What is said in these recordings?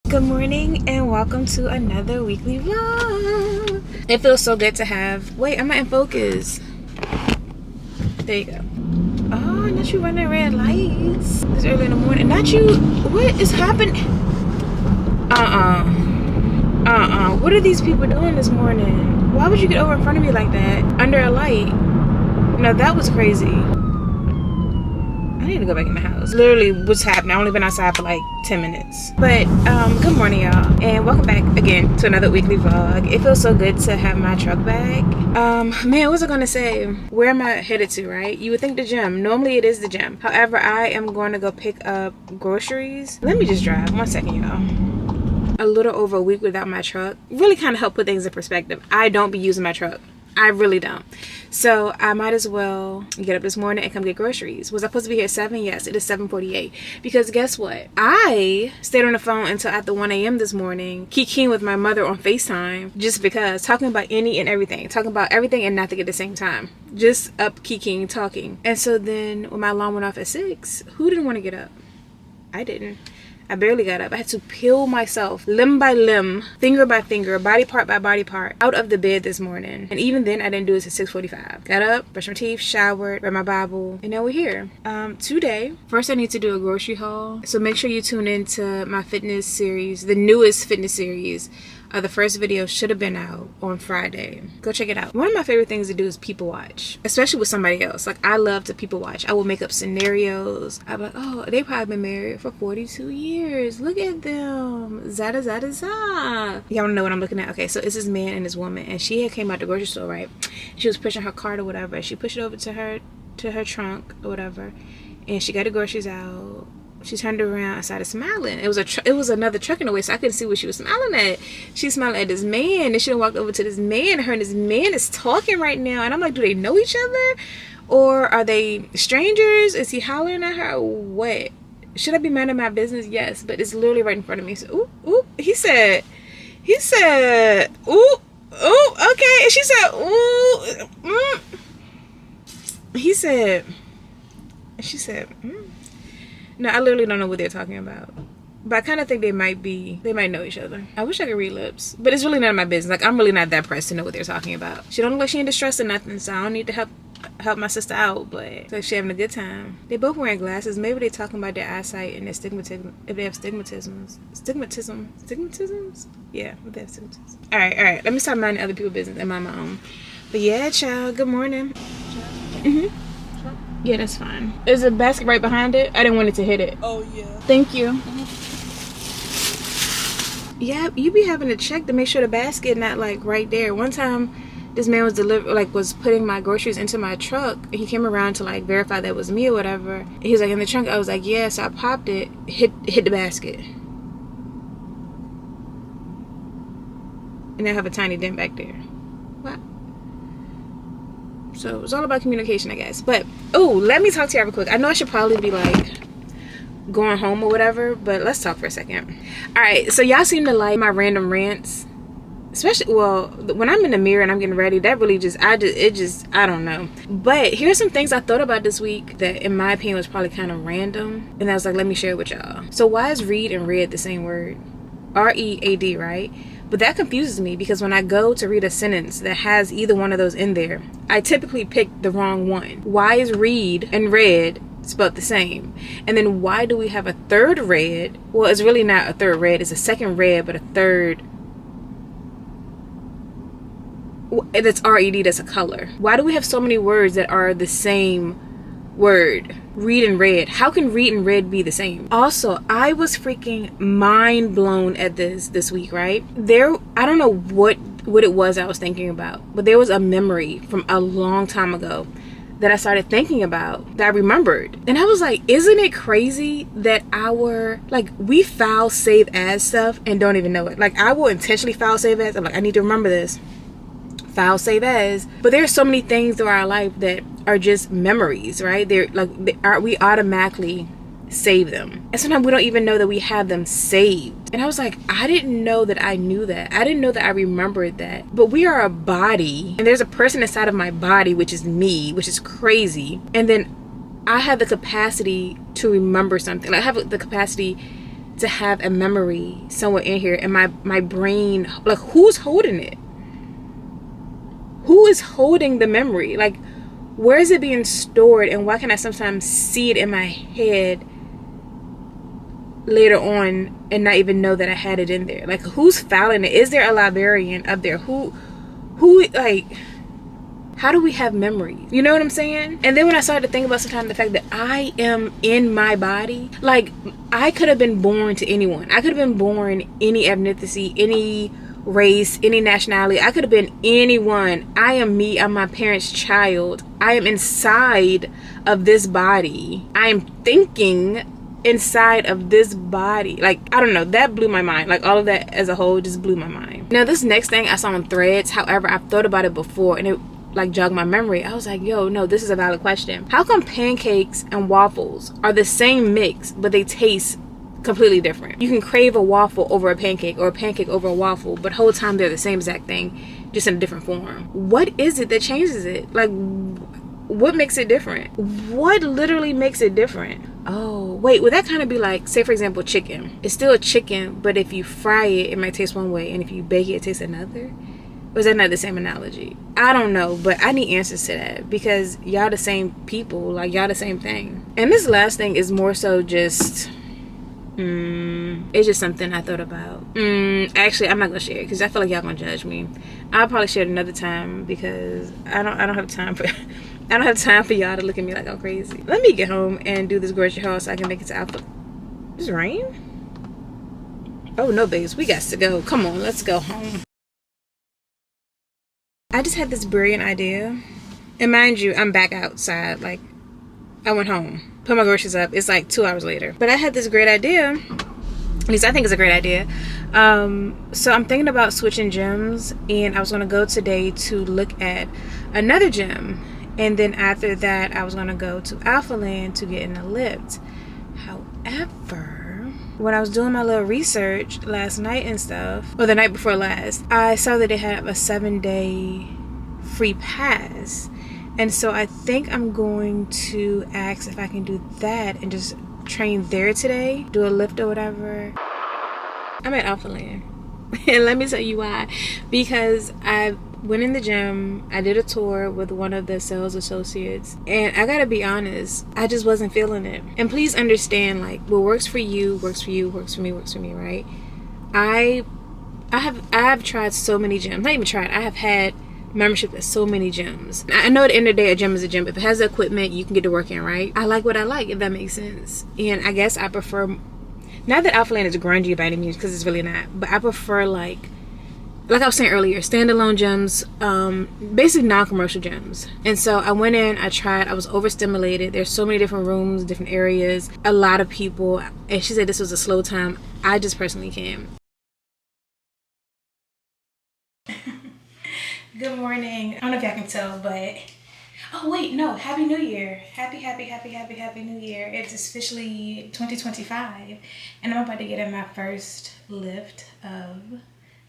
Good morning and welcome to another weekly vlog. It feels so good to have, wait, I'm not in focus. There you go. Oh, not you running red lights. It's early in the morning. Not you, what is happening? What are these people doing this morning? Why would you get over in front of me like that? Under a light? No, that was crazy. I need to go back in the house. Literally, what's happening? I've only been outside for like 10 minutes. But, good morning, y'all. And welcome back again to another weekly vlog. It feels so good to have my truck back. Man, what was I gonna say? Where am I headed to, right? You would think the gym. Normally, it is the gym. However, I am going to go pick up groceries. Let me just drive. 1 second, y'all. A little over a week without my truck really kind of helped put things in perspective. I don't be using my truck. I really don't. So I might as well get up this morning and come get groceries. Was I supposed to be here at 7? Yes, it is 7:48. Because guess what? I stayed on the phone until after 1 a.m. this morning, kikiing with my mother on FaceTime, just because, talking about any and everything. Talking about everything and nothing at the same time. Just up kikiing, talking. And so then when my alarm went off at 6, who didn't want to get up? I didn't. I barely got up. I had to peel myself limb by limb, finger by finger, body part by body part out of the bed this morning. And even then, I didn't do it till 6:45. Got up, brushed my teeth, showered, read my Bible, and now we're here. Today, first I need to do a grocery haul. So make sure you tune into my fitness series, the newest fitness series. The first video should have been out on Friday. Go check it out. One of my favorite things to do is people watch, especially with somebody else. Like, I love to people watch. I will make up scenarios. I'm like, oh, they probably been married for 42 years. Look at them. Zada, zada, za. Y'all wanna know what I'm looking at? Okay, so it's this man and this woman, and she had came out the grocery store, right? She was pushing her cart or whatever. She pushed it over to her trunk or whatever, and she got the groceries out. She turned around and started smiling. It was another truck in the way, so I couldn't see what she was smiling at. She smiled at this man, and she walked over to this man. Her and this man is talking right now, and I'm like, do they know each other, or are they strangers? Is he hollering at her? What? Should I be minding my business? Yes, but it's literally right in front of me. So, ooh. He said, ooh, okay. And she said, ooh, She said, No, I literally don't know what they're talking about. But I kind of think they might know each other. I wish I could read lips. But it's really none of my business. Like, I'm really not that pressed to know what they're talking about. She don't look like she in distress or nothing, so I don't need to help my sister out. But it's like she having a good time. They both wearing glasses. Maybe they're talking about their eyesight and their stigmatism. If they have stigmatisms. Stigmatisms? Yeah, if they have stigmatisms. Alright. Let me stop minding other people's business and mind my own. But yeah, child, good morning. Yeah, that's fine. There's a basket right behind it. I didn't want it to hit it. Oh, yeah. Thank you. Yeah, you be having to check to make sure the basket not, like, right there. One time, this man was putting my groceries into my truck. He came around to, like, verify that it was me or whatever. He was like, in the trunk. I was like, yeah. So I popped it, hit the basket. And I have a tiny dent back there. What? So it's all about communication, I guess. But, oh, let me talk to you real quick. I know I should probably be, like, going home or whatever, but let's talk for a second. All right, so y'all seem to like my random rants. Especially, well, when I'm in the mirror and I'm getting ready, that really I don't know. But here's some things I thought about this week that, in my opinion, was probably kind of random. And I was like, let me share it with y'all. So why is read and read the same word? R-E-A-D, right? But that confuses me because when I go to read a sentence that has either one of those in there, I typically pick the wrong one. Why is read and read spelled the same? And then why do we have a third read? Well, it's really not a third read. It's a second read, but a third. That's R-E-D, that's a color. Why do we have so many words that are the same word? Read and read. How can read and read be the same? Also, I was freaking mind blown at this week, right? I don't know what it was I was thinking about, but there was a memory from a long time ago that I started thinking about that I remembered. And I was like, isn't it crazy that we file save as stuff and don't even know it? Like, I will intentionally file save as. I'm like, I need to remember this. File save as. But there are so many things through our life that are just memories, right? We automatically save them, and sometimes we don't even know that we have them saved. And I was like, I didn't know that I knew that. I didn't know that I remembered that. But we are a body, and there's a person inside of my body, which is me, which is crazy. And then I have the capacity to remember something. I have the capacity to have a memory somewhere in here, and my brain, like, who's holding it? Who is holding the memory? Like, where is it being stored, and why can I sometimes see it in my head later on and not even know that I had it in there? Like, who's filing it? Is there a librarian up there? Who like, how do we have memories? You know what I'm saying? And then when I started to think about sometimes the fact that I am in my body, like, I could have been born to anyone. I could have been born any ethnicity, any race, any nationality. I could have been anyone. I am me. I'm my parents' child. I am inside of this body. I am thinking inside of this body. Like, I don't know, that blew my mind. Like, all of that as a whole just blew my mind. Now, this next thing I saw on Threads, however, I've thought about it before, and it like jogged my memory. I was like, yo, no, this is a valid question. How come pancakes and waffles are the same mix, but they taste completely different? You can crave a waffle over a pancake, or a pancake over a waffle, but the whole time they're the same exact thing, just in a different form. What is it that changes it? Like, what makes it different? What literally makes it different? Oh, wait, would that kind of be like, say for example, chicken? It's still a chicken, but if you fry it, it might taste one way, and if you bake it, it tastes another? Or is that not the same analogy? I don't know, but I need answers to that, because y'all the same people, like, y'all the same thing. And this last thing is more so just, it's just something I thought about. Actually, I'm not gonna share it because I feel like y'all gonna judge me. I'll probably share it another time, because I don't have time for I don't have time for y'all to look at me like I'm crazy. Let me get home and do this grocery haul so I can make it to Alpha. Is it rain? Oh no, babes, we got to go. Come on, let's go home. I just had this brilliant idea, and mind you, I'm back outside. Like, I went home, put my groceries up. It's like 2 hours later, but I had this great idea. At least I think it's a great idea. So I'm thinking about switching gyms, and I was going to go today to look at another gym, and then after that I was going to go to Alphaland to get in a lift. However, when I was doing my little research last night and stuff, or the night before last, I saw that they have a 7-day free pass, and so I think I'm going to ask if I can do that and just train there today, do a lift or whatever. I'm at Alphaland, and let me tell you why. Because I went in the gym, I did a tour with one of the sales associates, and I gotta be honest, I just wasn't feeling it. And please understand, like, what works for you works for you, works for me, right? I have tried so many gyms. Not even tried, I have had membership at so many gyms. I know at the end of the day, a gym is a gym. If it has the equipment, you can get to work in, right? I like what I like, if that makes sense. And I guess I prefer, not that Alphaland is grungy by any means, because it's really not, but I prefer, like I was saying earlier, standalone gyms, basically non-commercial gyms. And so I went in, I tried, I was overstimulated. There's so many different rooms, different areas, a lot of people, and she said this was a slow time. I just personally can't. Good morning. I don't know if y'all can tell, but oh wait, no, Happy New Year. Happy New Year. It's officially 2025, and I'm about to get in my first lift of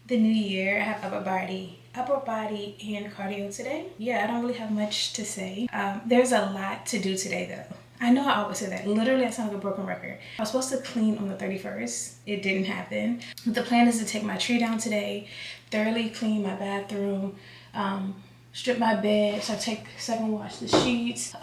the new year. I have upper body and cardio today. Yeah, I don't really have much to say. There's a lot to do today though. I know I always say that. Literally, I sound like a broken record. I was supposed to clean on the 31st. It didn't happen. The plan is to take my tree down today, thoroughly clean my bathroom, strip my bed, so I can wash the sheets,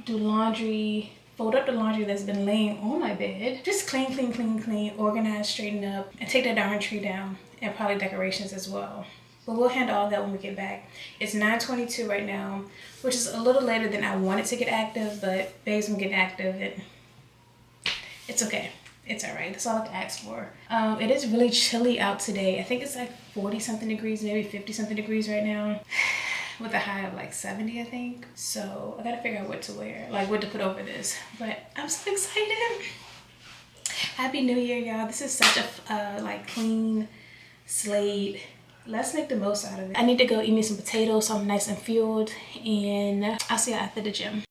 do laundry, fold up the laundry that's been laying on my bed. Just clean, organize, straighten up, and take that darn tree down, and probably decorations as well. But we'll handle all that when we get back. It's 9:22 right now, which is a little later than I wanted to get active, but babes, I'm getting active, and it's okay. It's all right. That's all I can ask for. It is really chilly out today. I think it's like 40 something degrees, maybe 50 something degrees right now, with a high of like 70, I think. So I gotta figure out what to wear, like what to put over this. But I'm so excited. Happy New Year, y'all. This is such a like clean slate. Let's make the most out of it. I need to go eat me some potatoes so I'm nice and fueled, and I'll see you after the gym.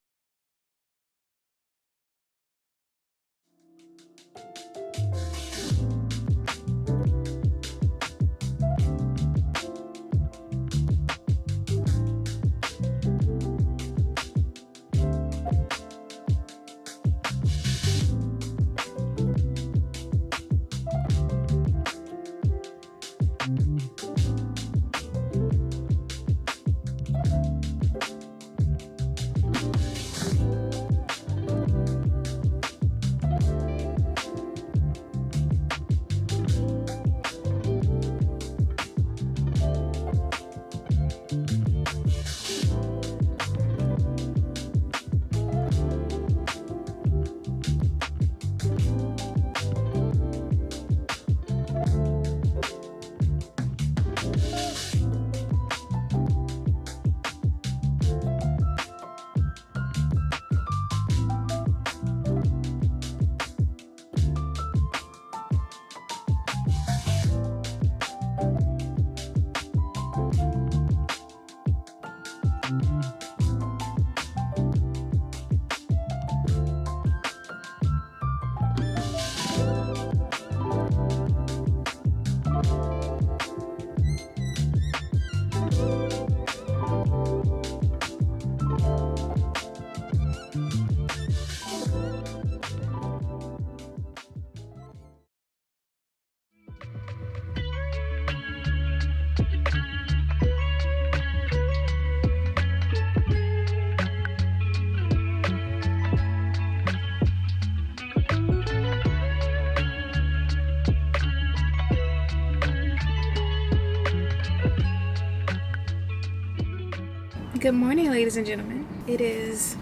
Good morning, ladies and gentlemen. It's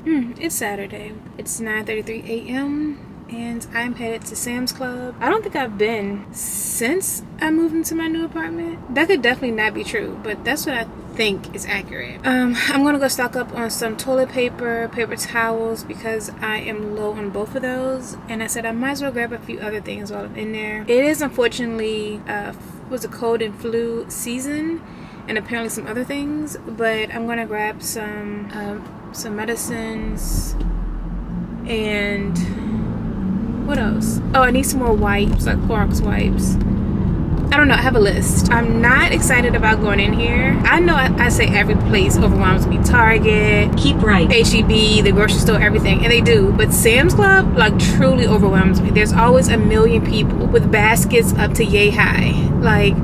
Saturday. It's 9:33 a.m. and I'm headed to Sam's Club. I don't think I've been since I moved into my new apartment. That could definitely not be true, but that's what I think is accurate. I'm gonna go stock up on some toilet paper, paper towels, because I am low on both of those, and I said I might as well grab a few other things while I'm in there. It is unfortunately was a cold and flu season, and apparently some other things, but I'm gonna grab some medicines and what else? Oh, I need some more wipes, like Clorox wipes. I don't know, I have a list. I'm not excited about going in here. I know I say every place overwhelms me. Target, keep right, H-E-B, the grocery store, everything, and they do. But Sam's Club, like, truly overwhelms me. There's always a million people with baskets up to yay high. Like,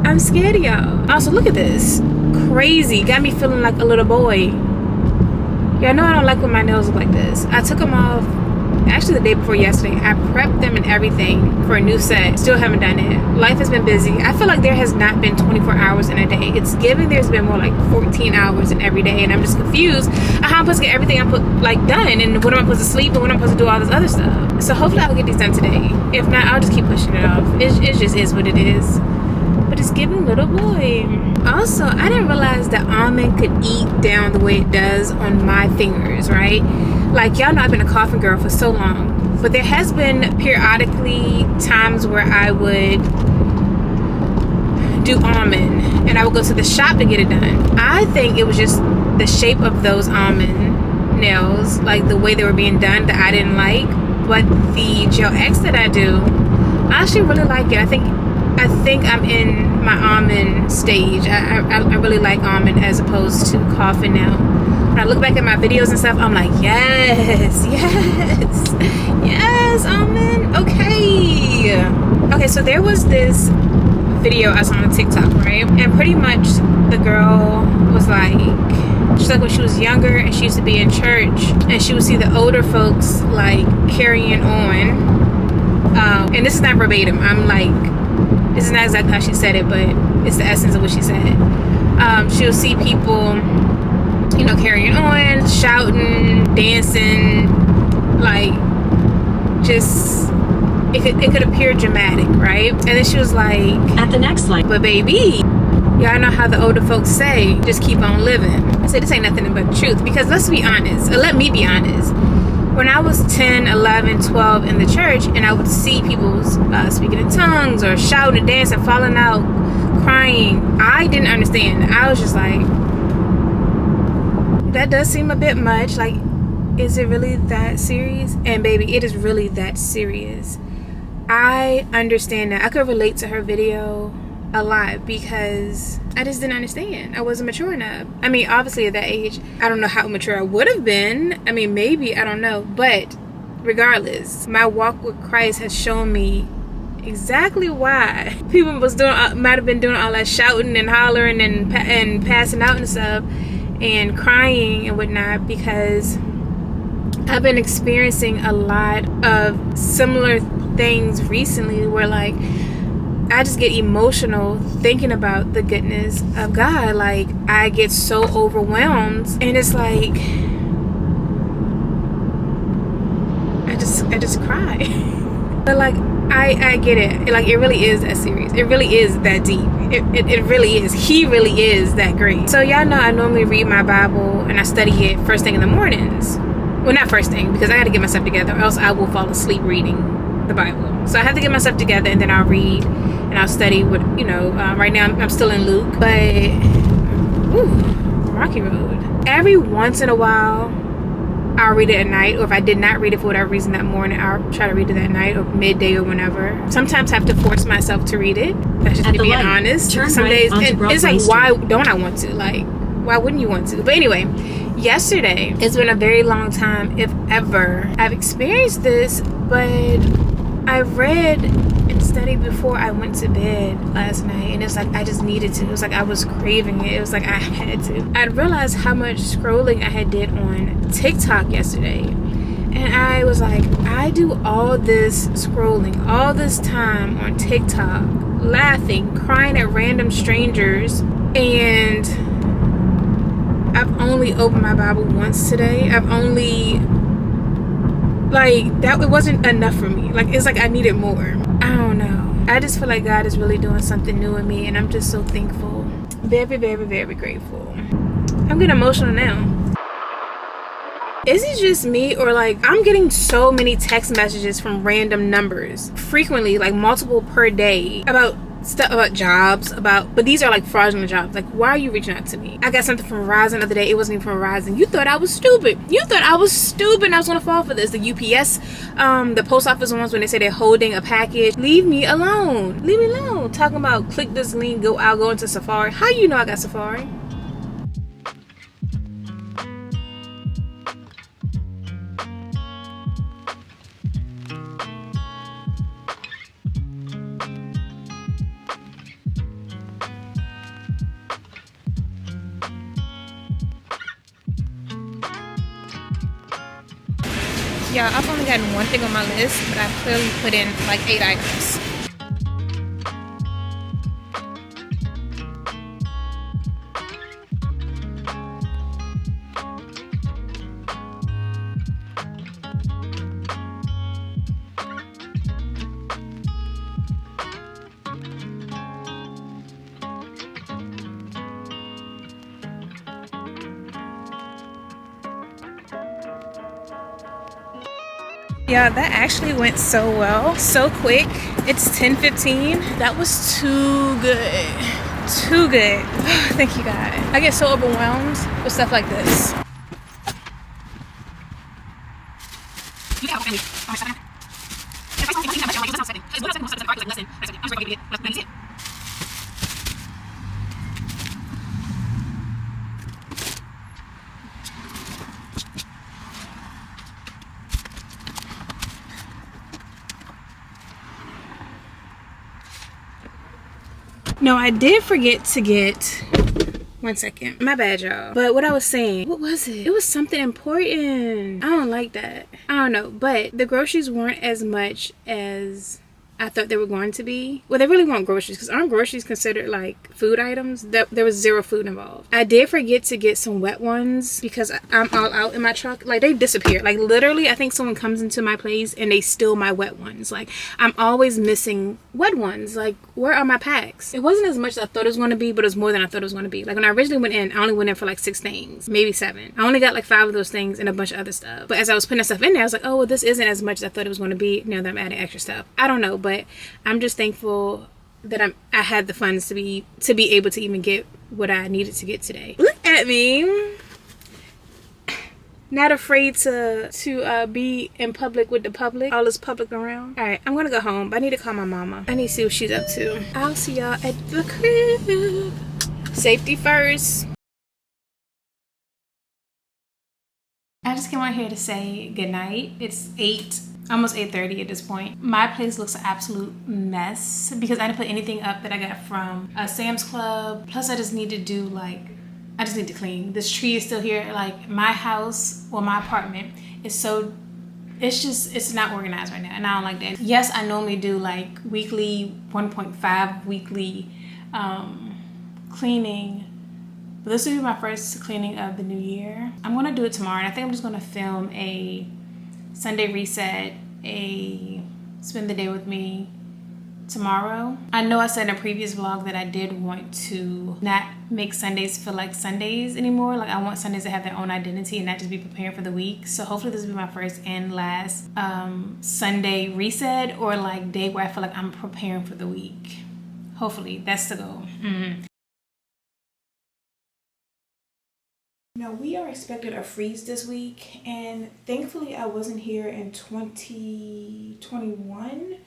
I'm scared of y'all. Also, look at this. Crazy. Got me feeling like a little boy. Y'all know I don't like when my nails look like this. I took them off actually the day before yesterday. I prepped them and everything for a new set. Still haven't done it. Life has been busy. I feel like there has not been 24 hours in a day. It's given there's been more like 14 hours in every day, and I'm just confused how I'm supposed to get everything I'm done, and when am I supposed to sleep, and when I'm supposed to do all this other stuff. So hopefully I'll get these done today. If not, I'll just keep pushing it off. It just is what it is. But it's giving little boy. Also, I didn't realize that almond could eat down the way it does on my fingers, right? Like, y'all know I've been a coffin girl for so long, but there has been periodically times where I would do almond and I would go to the shop to get it done. I think it was just the shape of those almond nails, like the way they were being done, that I didn't like. But the Gel X that I do, I actually really like it. I think I'm in my almond stage. I really like almond as opposed to coffin now. When I look back at my videos and stuff, I'm like, yes, almond, okay, so there was this video I saw on TikTok, right? And pretty much the girl was like, she's like, when she was younger and she used to be in church and she would see the older folks like carrying on, and this is not verbatim, I'm like, this is not exactly how she said it, but it's the essence of what she said. She'll see people, you know, carrying on, shouting, dancing, like, just, it could appear dramatic, right? And then she was like, at the next light, but baby, y'all know how the older folks say, just keep on living. I said, this ain't nothing but the truth, because let's be honest, let me be honest. When I was 10, 11, 12 in the church, and I would see people speaking in tongues or shouting and dancing, falling out, crying, I didn't understand. I was just like, that does seem a bit much. Like, is it really that serious? And baby, it is really that serious. I understand that. I could relate to her video a lot because I just didn't understand. I wasn't mature enough. I mean, obviously at that age, I don't know how mature I would have been. I mean, maybe, I don't know. But regardless, my walk with Christ has shown me exactly why people might have been doing all that shouting and hollering and passing out and stuff and crying and whatnot, because I've been experiencing a lot of similar things recently where, like, I just get emotional thinking about the goodness of God. Like, I get so overwhelmed, and it's like I just cry. But like, I get it. Like, it really is that serious. It really is that deep. It really is. He really is that great. So y'all know I normally read my Bible and I study it first thing in the mornings. Well, not first thing, because I got to get myself together, or else I will fall asleep reading the Bible. So I have to get myself together, and then I'll read and I'll study what, you know, right now I'm still in Luke, but rocky road. Every once in a while I'll read it at night, or if I did not read it for whatever reason that morning, I'll try to read it that night or midday or whenever. Sometimes I have to force myself to read it. That's just me being honest. Some days, and it's like, why don't I want to? Like, why wouldn't you want to? But anyway, yesterday, it's been a very long time, if ever, I've experienced this, but I read and studied before I went to bed last night, and it's like I just needed to. It was like I was craving it. It was like I had to. I realized how much scrolling I had did on TikTok yesterday, and I was like, I do all this scrolling, all this time on TikTok, laughing, crying at random strangers, and I've only opened my Bible once today. I've only, like, that, it wasn't enough for me. Like, it's like I needed more. I don't know. I just feel like God is really doing something new in me, and I'm just so thankful. Very, very, very grateful. I'm getting emotional now. Is it just me, or like I'm getting so many text messages from random numbers frequently, like multiple per day, about stuff, about jobs, but these are like fraudulent jobs. Like, why are you reaching out to me? I got something from Verizon the other day. It wasn't even from Verizon. You thought I was stupid. You thought I was stupid and I was gonna fall for this. The UPS, the post office ones, when they say they're holding a package, leave me alone. Leave me alone. Talking about click this link, I'll go into Safari. How you know I got Safari? Yeah, I've only gotten one thing on my list, but I've clearly put in like 8 items. Yeah, that actually went so well, so quick. It's 10:15. That was too good. Too good. Thank you, God. I get so overwhelmed with stuff like this. No, I did forget to get, one second, my bad, y'all. But what I was saying, what was it? It was something important. I don't like that. I don't know, but the groceries weren't as much as I thought they were going to be. Well, they really weren't groceries, because aren't groceries considered like food items? There was zero food involved. I did forget to get some wet ones because I'm all out in my truck. Like, they disappeared. Like, literally, I think someone comes into my place and they steal my wet ones. Like, I'm always missing wet ones. Like, where are my packs? It wasn't as much as I thought it was going to be, but it was more than I thought it was going to be. Like, when I originally went in, I only went in for like 6 things, maybe 7. I only got like 5 of those things and a bunch of other stuff. But as I was putting that stuff in there, I was like, oh, well, this isn't as much as I thought it was going to be now that I'm adding extra stuff. I don't know, but I'm just thankful that I had the funds to be able to even get what I needed to get today. Look at me, not afraid to be in public with the public, all this public around. All right, I'm gonna go home, but I need to call my mama. I need to see what she's up to. I'll see y'all at the crib. Safety first. I just came out here to say goodnight. It's almost 8:30 at this point. My place looks an absolute mess because I didn't put anything up that I got from Sam's Club. Plus, I just need to clean. This tree is still here. Like, my house, well, my apartment is so, it's not organized right now, and I don't like that. Yes, I normally do like weekly, 1.5 weekly cleaning. But this will be my first cleaning of the new year. I'm gonna do it tomorrow, and I think I'm just gonna film a Sunday reset, a spend the day with me tomorrow. I know I said in a previous vlog that I did want to not make Sundays feel like Sundays anymore. Like, I want Sundays to have their own identity and not just be preparing for the week. So hopefully this will be my first and last Sunday reset, or like day where I feel like I'm preparing for the week. Hopefully that's the goal. Now, we are expected a freeze this week, and thankfully I wasn't here in 2021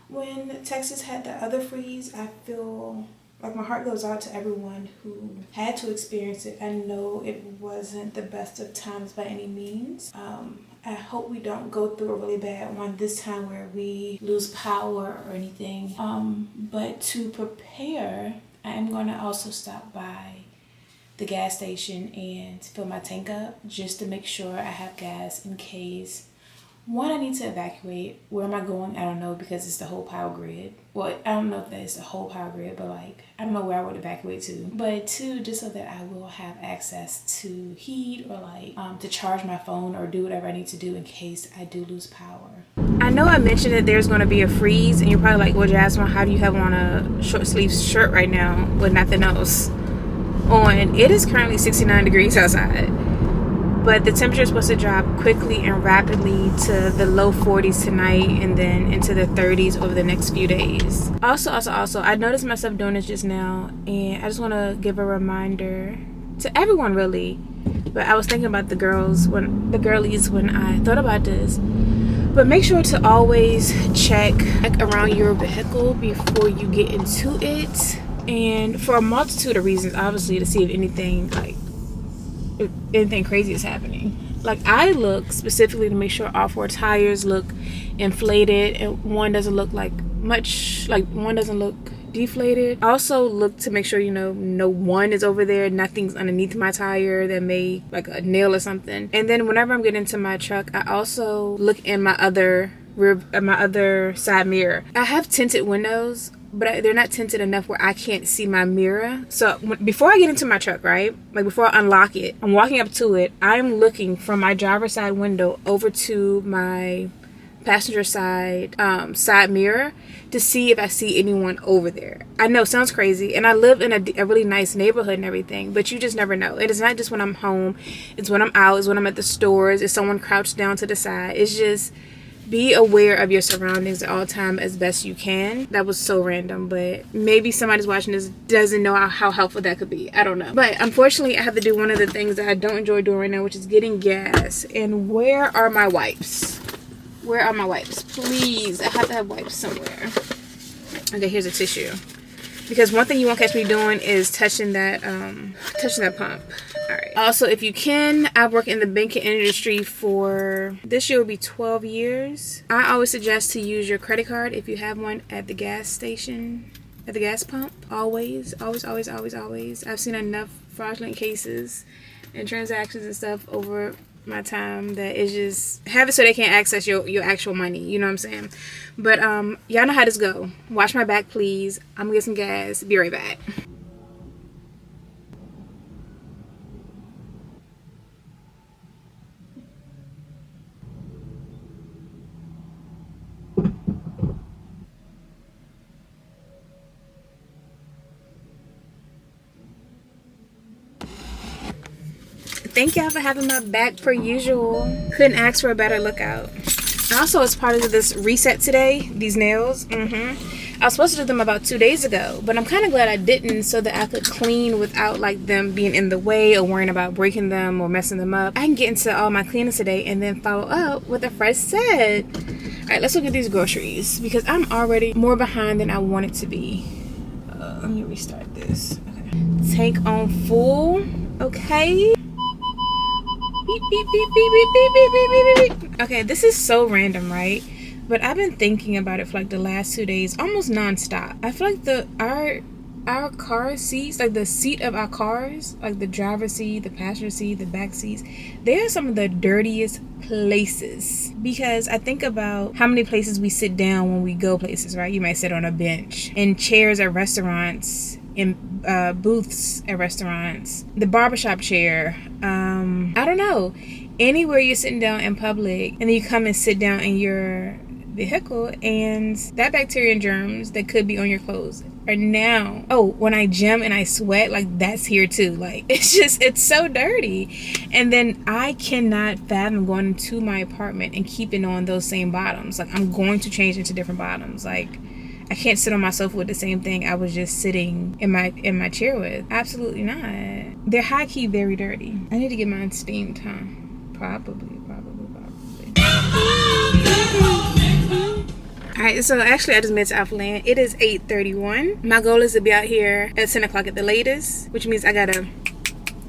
when Texas had the other freeze. I feel like my heart goes out to everyone who had to experience it. I know it wasn't the best of times by any means. I hope we don't go through a really bad one this time where we lose power or anything. But to prepare, I am going to also stop by the gas station and fill my tank up just to make sure I have gas in case One, I need to evacuate. Where am I going? I don't know, because it's the whole power grid. Well, I don't know if that is the whole power grid, but like, I don't know where I would evacuate to. But two, just so that I will have access to Hiiii or like to charge my phone or do whatever I need to do in case I do lose power. I know I mentioned that there's going to be a freeze, and you're probably like, well, Jasma, how do you have on a short sleeve shirt right now with nothing else on? It is currently 69 degrees outside. But the temperature is supposed to drop quickly and rapidly to the low 40s tonight and then into the 30s over the next few days. Also, I noticed myself doing this just now, and I just want to give a reminder to everyone really. But I was thinking about the girlies when I thought about this. But make sure to always check around your vehicle before you get into it. And for a multitude of reasons, obviously, to see if anything crazy is happening. Like, I look specifically to make sure all four tires look inflated and one doesn't look one doesn't look deflated. I also look to make sure, no one is over there, nothing's underneath my tire that may, like a nail or something. And then whenever I'm getting into my truck, I also look in my other side mirror. I have tinted windows, but they're not tinted enough where I can't see my mirror. So before I get into my truck, right, like before I unlock it, I'm walking up to it, I'm looking from my driver's side window over to my passenger side side mirror to see if I see anyone over there. I know, sounds crazy, and I live in a really nice neighborhood and everything, but you just never know. It is not just when I'm home, it's when I'm out, it's when I'm at the stores, it's someone crouched down to the side. It's just, be aware of your surroundings at all time as best you can. That was so random, but maybe somebody's watching this doesn't know how helpful that could be. I don't know. But unfortunately, I have to do one of the things that I don't enjoy doing right now, which is getting gas. And where are my wipes? Where are my wipes? Please, I have to have wipes somewhere. Okay, here's a tissue. Because one thing you won't catch me doing is touching that pump. All right. Also, if you can, I've worked in the banking industry for, this year will be 12 years. I always suggest to use your credit card if you have one at the gas station, at the gas pump. Always. I've seen enough fraudulent cases and transactions and stuff over my time that it's just, have it so they can't access your actual money, you know what I'm saying? But y'all know how this go. Watch my back, please. I'm gonna get some gas. Be right back. Thank y'all for having my back per usual. Couldn't ask for a better lookout. Also, as part of this reset today, these nails, I was supposed to do them about 2 days ago, but I'm kind of glad I didn't, so that I could clean without like them being in the way or worrying about breaking them or messing them up. I can get into all my cleaning today and then follow up with a fresh set. All right, let's look at these groceries because I'm already more behind than I want it to be. Let me restart this. Okay. Tank on full. Okay. Beep, beep, beep, beep, beep, beep, beep, beep, beep, beep. Okay, this is so random, right? But I've been thinking about it for like the last 2 days, almost nonstop. I feel like our car seats, like the seat of our cars, like the driver's seat, the passenger seat, the back seats, they are some of the dirtiest places. Because I think about how many places we sit down when we go places, right? You might sit on a bench, in chairs at restaurants, in booths at restaurants, the barbershop chair, I don't know, anywhere you're sitting down in public and then you come and sit down in your vehicle and that bacteria and germs that could be on your clothes are now, when I gym and I sweat, like that's here too. Like it's so dirty. And then I cannot fathom going into my apartment and keeping on those same bottoms. Like I'm going to change into different bottoms. Like I can't sit on my sofa with the same thing I was just sitting in my chair with. Absolutely not. They're high-key very dirty. I need to get mine steamed, huh? Probably. Alright, so actually I just made it to Alphaland. It is 8:31. My goal is to be out here at 10 o'clock at the latest, which means I gotta,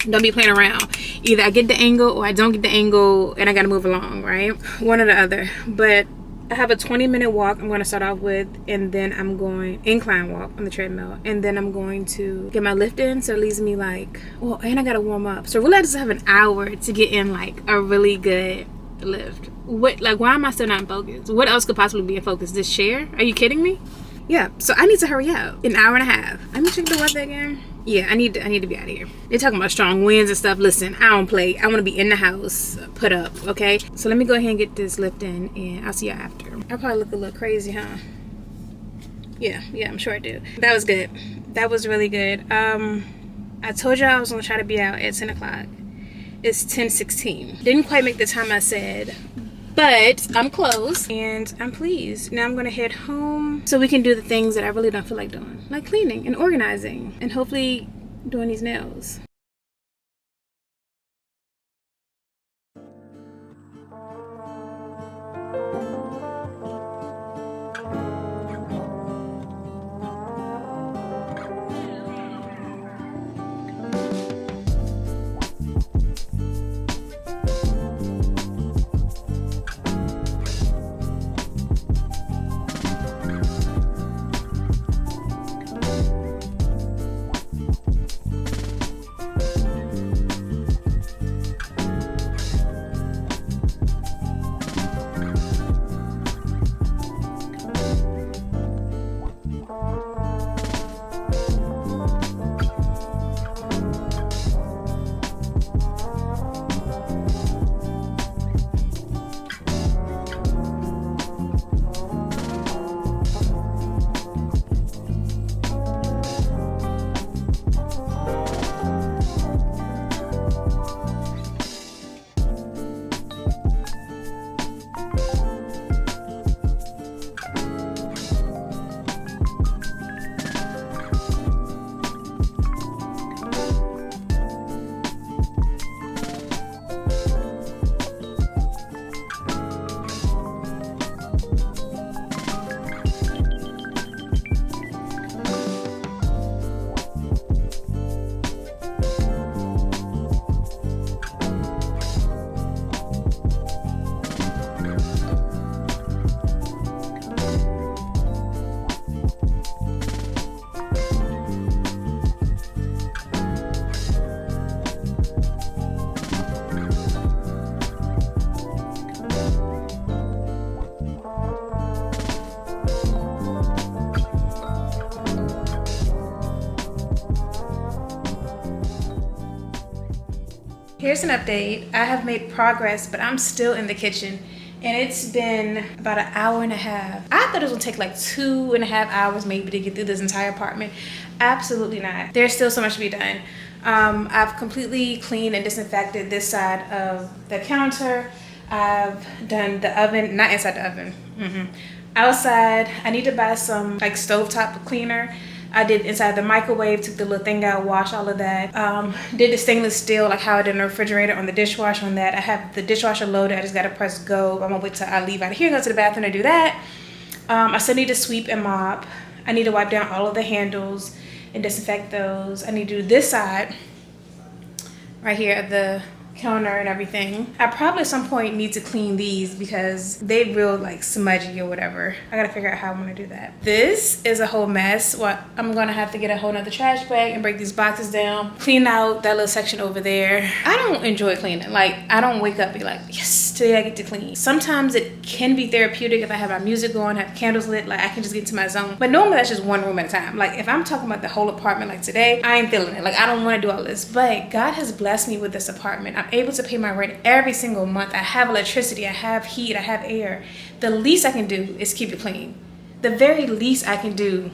don't be playing around. Either I get the angle or I don't get the angle and I gotta move along, right? One or the other. But I have a 20-minute walk I'm going to start off with, and then I'm going incline walk on the treadmill, and then I'm going to get my lift in, so it leaves me like, and I got to warm up. So really I just have an hour to get in like a really good lift. What, like, why am I still not in focus? What else could possibly be in focus? This chair? Are you kidding me? Yeah, so I need to hurry up. An hour and a half. Let me check the weather again. Yeah, I need to be out of here. They're talking about strong winds and stuff. Listen, I don't play. I want to be in the house, put up, okay? So let me go ahead and get this lift in, and I'll see y'all after. I probably look a little crazy, huh? Yeah, I'm sure I do. That was good. That was really good. I told y'all I was gonna try to be out at 10 o'clock. It's 10:16. Didn't quite make the time I said, but I'm close and I'm pleased. Now I'm gonna head home so we can do the things that I really don't feel like doing, like cleaning and organizing and hopefully doing these nails. Here's an update. I have made progress, but I'm still in the kitchen and it's been about an hour and a half. I thought it was gonna take like 2.5 hours maybe to get through this entire apartment. Absolutely not. There's still so much to be done. I've completely cleaned and disinfected this side of the counter. I've done the oven, not inside the oven. Outside, I need to buy some like stovetop cleaner. I did inside the microwave, took the little thing out, washed all of that. Did the stainless steel, like how I did in the refrigerator, on the dishwasher on that. I have the dishwasher loaded, I just gotta press go. I'm gonna wait till I leave out of here, go to the bathroom to do that. I still need to sweep and mop. I need to wipe down all of the handles and disinfect those. I need to do this side, right here at the counter and everything. I probably at some point need to clean these because they real like smudgy or whatever. I gotta figure out how I'm gonna do that. This is a whole mess. Well, I'm gonna have to get a whole nother trash bag and break these boxes down, clean out that little section over there. I don't enjoy cleaning. Like, I don't wake up and be like, yes, today I get to clean. Sometimes it can be therapeutic if I have my music going, have candles lit, like I can just get into my zone. But normally that's just one room at a time. Like if I'm talking about the whole apartment, like today, I ain't feeling it. Like I don't wanna do all this, but God has blessed me with this apartment. I'm able to pay my rent every single month. I have electricity, I have heat, I have air. The least I can do is keep it clean. The very least I can do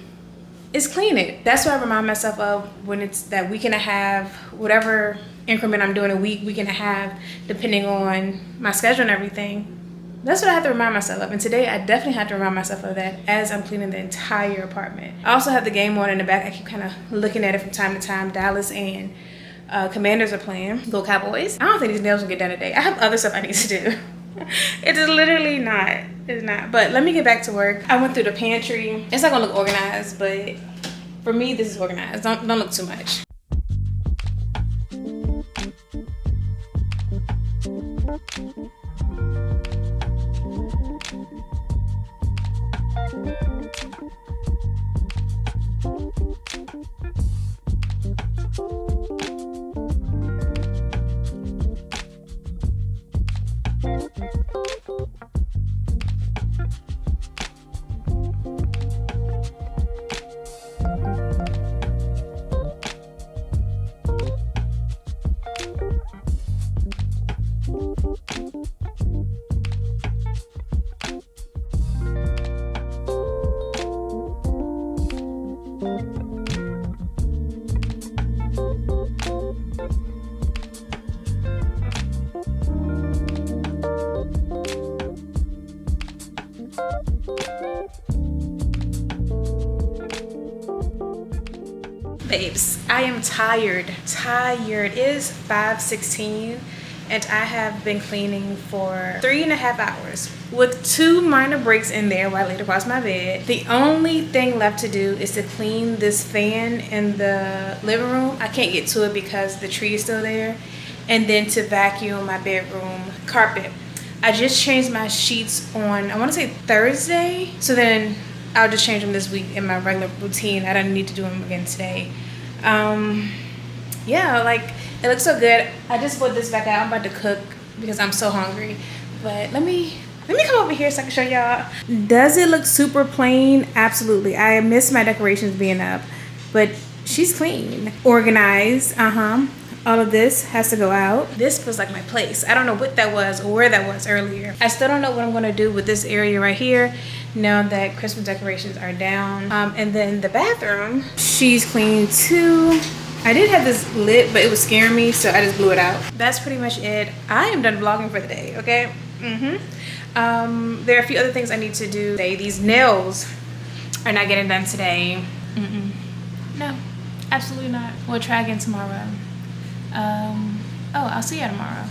is clean it. That's what I remind myself of when it's that week and a half, whatever increment I'm doing a week and a half, depending on my schedule and everything. That's what I have to remind myself of. And today I definitely have to remind myself of that as I'm cleaning the entire apartment. I also have the game on in the back. I keep kind of looking at it from time to time. Dallas and Commanders are playing. Go Cowboys. I don't think these nails will get done today. I have other stuff I need to do. It is literally not. It's not. But let me get back to work. I went through the pantry. It's not gonna look organized, but for me, this is organized. Don't look too much. Babes, I am tired. It is 5:16 and I have been cleaning for 3.5 hours with 2 minor breaks in there while I laid across my bed. The only thing left to do is to clean this fan in the living room. I can't get to it because the tree is still there. And then to vacuum my bedroom carpet. I just changed my sheets on, I want to say Thursday. So then I'll just change them this week in my regular routine. I don't need to do them again today. Yeah, like it looks so good. I just put this back out. I'm about to cook because I'm so hungry. But let me come over here so I can show y'all. Does it look super plain? Absolutely. I miss my decorations being up, but she's clean, organized. All of this has to go out. This feels like my place. I don't know what that was or where that was earlier. I still don't know what I'm gonna do with this area right here now that Christmas decorations are down. And then the bathroom, she's clean too. I did have this lit, but it was scaring me, so I just blew it out. That's pretty much it. I am done vlogging for the day, okay? There are a few other things I need to do today. These nails are not getting done today. No, absolutely not. We'll try again tomorrow. I'll see you tomorrow.